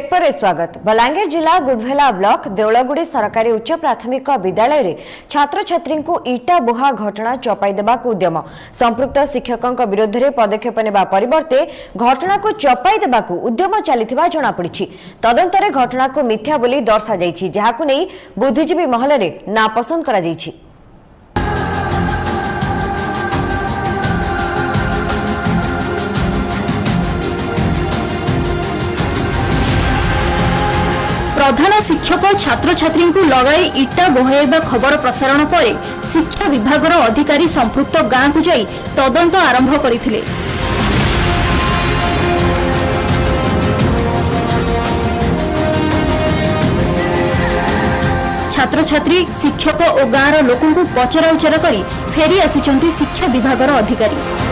Break पर स्वागत। बलांगीर जिला गुडभेला ब्लॉक देवलगुड़ी सरकारी उच्च प्राथमिक विद्यालय रे छात्र छात्री को इटा बोहा घटना चपाई देबाक उद्यम संपृक्त शिक्षकों विरोध में पदक्षेप नेबा परिवर्ते घटना को चपाई देबाक उद्यम चलिथिबा जणा पड़िछि। तदंतरे घटना को मिथ्या बोली दर्शा जाइछि, जहाकु नै बुद्धिजीवी महल रे नापसंद करा जाइछि। प्रधान शिक्षक छात्र छात्री को लगाई इटा बोहाइबा खबर प्रसारण पर शिक्षा विभाग अधिकारी संपृक्त गांव को जाई तदंत आरंभ करथिले। छात्र छात्री शिक्षक और गांव लोकों को पचरा उचरा करी फेरी आसिचंती शिक्षा विभाग अधिकारी।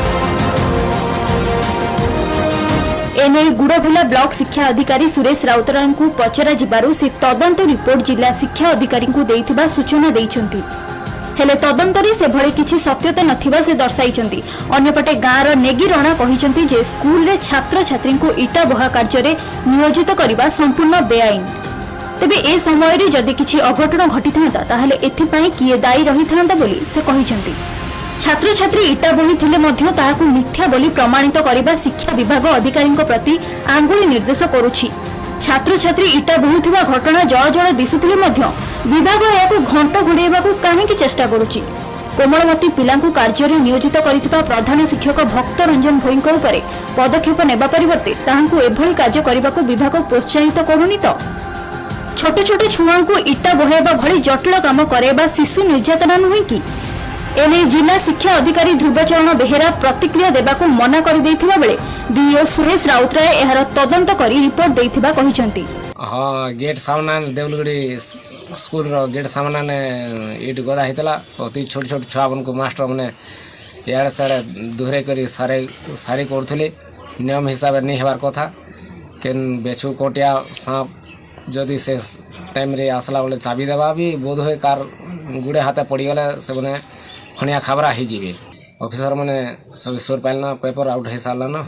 एने गुड़भेला ब्लॉक शिक्षा अधिकारी सुरेश राउतराय को पचरा जिबारु से तदंत रिपोर्ट जिला शिक्षा अधिकारी को देइथिबा सूचना देइचंती। हेले तदंतरी से भले किछि सत्यता नथिबा से दर्शाइचंती। अन्यपटे गाँर नेगी रणा कहिचंती जे स्कूल रे छात्र छात्री को इटा बोहा कार्य रे नियोजित करिबा संपूर्ण बेआईन। तेबे ए समय रे जदि किछि अघटन घटिथांता ताहले एथिपाई किए दायी रहिथांता बोली से कहिचंती। छात्र छात्री इटा बोही थिले मध्य ताहाकु मिथ्या बोली प्रमाणित करिबा शिक्षा विभाग अधिकारी प्रति आंगुली निर्देश करुछि। छात्र छात्री इटा बोहुथिबा घटना जळ जळ दिसुथिले मध्य विभाग याकु घंट घुड़ेबाकु काहेकि चेष्टा करुछि। कोमलमती पिलांकु कार्य रे नियोजित करिथिबा प्रधान शिक्षक भक्त रंजन भोईंक उपरे पदक्षेप नेबा परिवर्ते ताहांकु एभली कार्य करिबाकु विभाग प्रोत्साहित करूनी तो छोटे छोटे छुआंकु इटा बोहाइबा भली जटिल काम करेबा शिशु निर्यातना नुहे कि। एने जिला शिक्षा अधिकारी ध्रुवचरण बेहेरा प्रतिक्रिया देबाकू मना कर देथिबा बेले डीओ सुरेश राउतराय एहार तदंत करी रिपोर्ट देथिबा कहिसंती। हां, गेट सामना देवलगुड़ी स्कूल रो गेट सामना ने इट गदा हितला। अति छोट छोट छुआ को मास्टर माने यार सारे दुहरे करी सारे करथले नियम हिसाब नहीं हेबार कथा। केन बेचू कोटिया सांप जदि से टाइम रे आसला बोले चाबी देबा भी बोध होय कार गुड़े हाथे पड़ी गले से बने खनिया खबरा ही जीवे। ऑफिसर माने सब सोर पालना पेपर आउट है साला ना।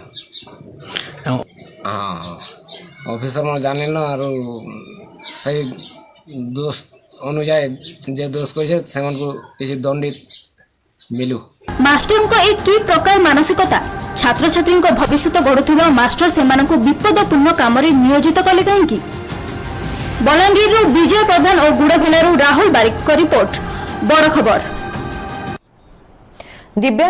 हाँ, ऑफिसर माने जाने ना और सही दोस्त अनुଯାୟୀ जे दोस्त कइसे सेमन को किसी दंडित मिलू। मास्टर को एक की प्रकार मानसिकता छात्र छात्री को भविष्य गढ़ुथिबा मास्टर सेमान को विपदपूर्ण काम रे नियोजित कले काहेकि। बलांगीर रो विजय प्रधान और गुड़भेला रो राहुल बारिक को रिपोर्ट बड़ खबर। दिव्यांग